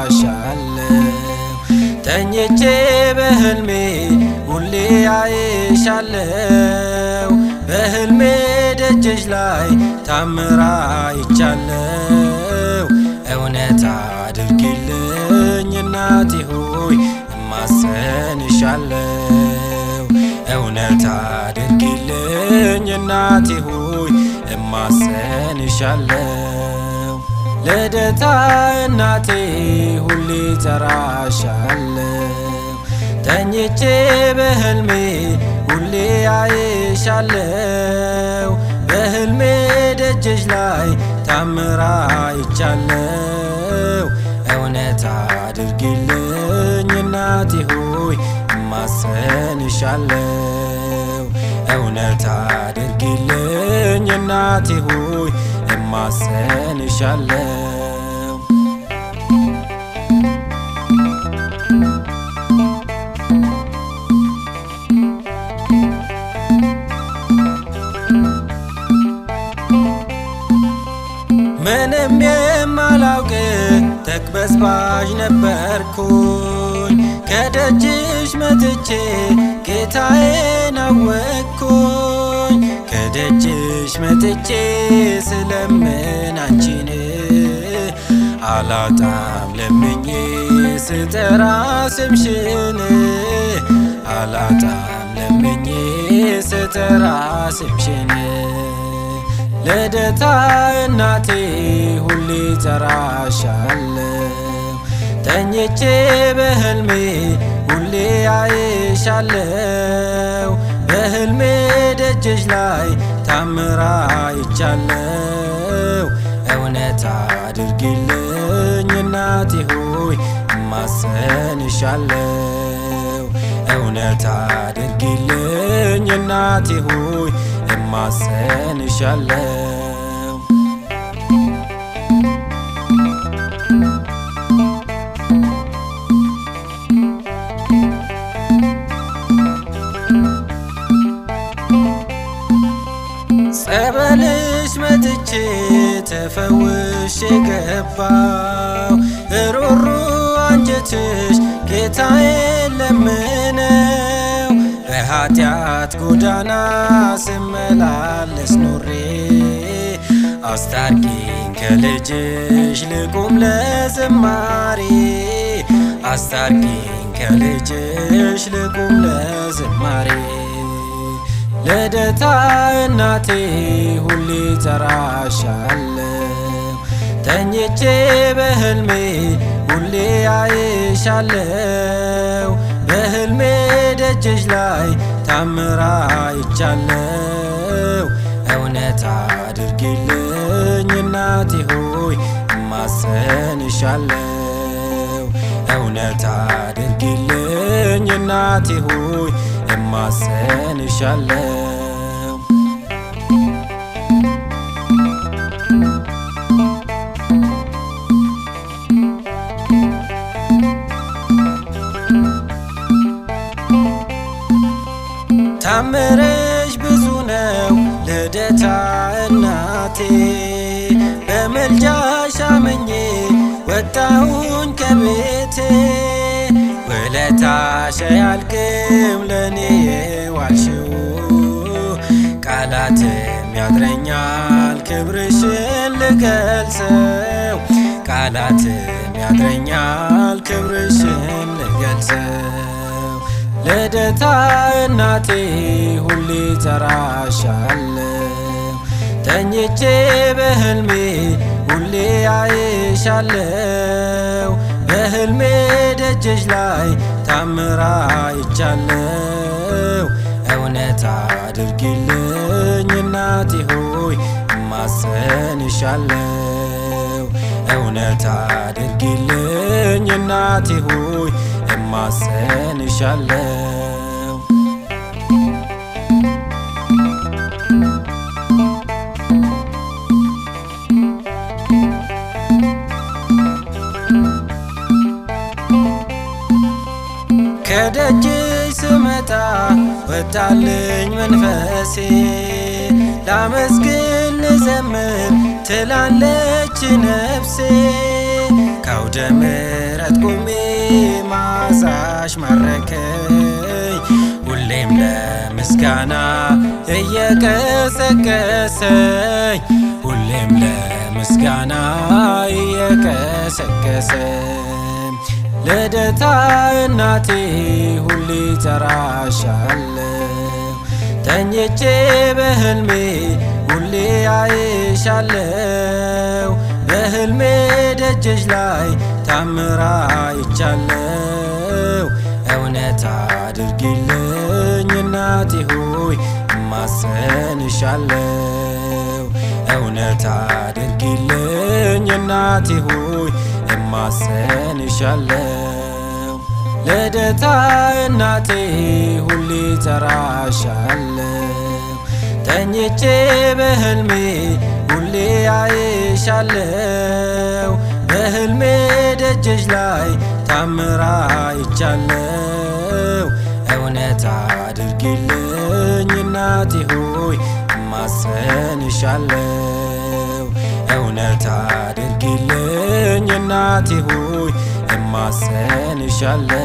ተራሻለሁ ተኝቼ በህልሜ ሁሌ አይሻለሁ በህልሜ ደጅሽ ላይ ታምር አይቻለሁ እውነት አድርጊልኝ እናቴ ሆይ እማጸንሻለሁ እውነት አድርጊልኝ እናቴ ሆይ እማጸንሻለሁ ልደታ እናቴ ሁሌ ተራሻለሁ ተኝቼ በህልሜ ሁሌ አይሻለሁ በህልሜ ደጅሽ ላይ ታምር አይቻለሁ እውነት አድርጊልኝ እናቴ ሆይ እማጸንሻለሁ እውነት አድርጊልኝ እናቴ ሆይ እማጸንሻለሁ ምንም የማላውቅ ተቅበዝባዥ ነበርኩኝ ከደጅሽ መጥቼ ጌታዬን አወቅኩኝ ከደጅሽ መጥቼ ስለምን አንቺን አላጣም ለምኜ ስጠራ ስምሽን አላጣም ለምኜ ስጠራ ስምሽን ልደታ እናቴ ሁሌ ተራሻለሁ ተኝቼ በህልሜ ሁሌ አይሻለሁ በህልሜ ደጅሽ ላይ ታምር አይቻለሁ እውነት አድርጊልኝ እናቴ ሆይ እማጸንሻለሁ እውነት አድርጊልኝ እናቴ ሆይ እማጸንሻለሁ ጸበልሽ መጥቼ ተፈውሼ ገባው ሩሩ አንጀትሽ ጌታዬን ለምነው በኃጢአት ጎዳና ስመላለስ ኖሬ አስታርቂኝ ከልጅሽ ልቁም ለዝማሬ አስታርቂኝ ከልጅሽ ልቁም ለዝማሬ ልደታ እናቴ ሁሌ ተራሻለሁ ተኝቼ በህልሜ ሁሌ አይሻለሁ በህልሜ ደጅሽ ላይ ታምር አይቻለሁ እውነት አድርጊልኝ እናቴ ሆይ እማጸንሻለሁ እውነት አድርጊልኝ እናቴ ሆይ እማጸንሻለሁ ታምርሽ ብዙ ነው ልደታ እናቴ በምልጃሽ አምኜ ወጣሁኝ ከቤቴ ውለታሽ አያልቅም ለኔ የዋልሽው ቃላትም ያጥረኛል ክብርሽን ልገልጸው ቃላትም ያጥረኛል ክብርሽን ልገልጸው ልደታ እናቴ ሁሌ ተራሻለሁ ተኝቼ በህልሜ ሁሌ አይሻለሁ በህልሜ ደጅሽ ላይ ታምር አይቻለሁ እውነት አድርጊልኝ እናቴ ሆይ እማጸንሻለሁ እውነት አድርጊልኝ እናቴ ሆይ እማጸንሻለሁ ከደጅሽ ስመጣ ወጣልኝ መንፈሴ ላመስግን ልዘምር ትላለች ነፍሴ ካውደ ምሕረት በመቅደስ ቆሜ መዓዛሽ ማረከኝ ሁሌም ለምስጋና እየቀሰቀሰኝ ሁሌም ለምስጋና እየቀሰቀሰኝ ልደታ እናቴ ሁሌ ጠራሻለሁ ተኝቼ በህልሜ ሁሌ አይሻለሁ በህልሜ ደጅሽ ላይ ታምራ አይቻለሁ እውነት አድርጊልኝ እናቴ ሆይ እማጸንሻለሁ እውነት አድርጊልኝ እናቴ ሆይ እማጸንሻለሁ ልደታ እናቴ ሁሌ ጠራሻለሁ ተኝቼ በህልሜ ሁሌ አይሻለሁ በህልሜ ደጅሽ ላይ ታምራ አይቻለሁ እውነት አድርጊልኝ እናቴ ሆይ እማጸንሻለሁ እውነት አድርጊልኝ እናቴ ሆይ እማጸንሻለሁ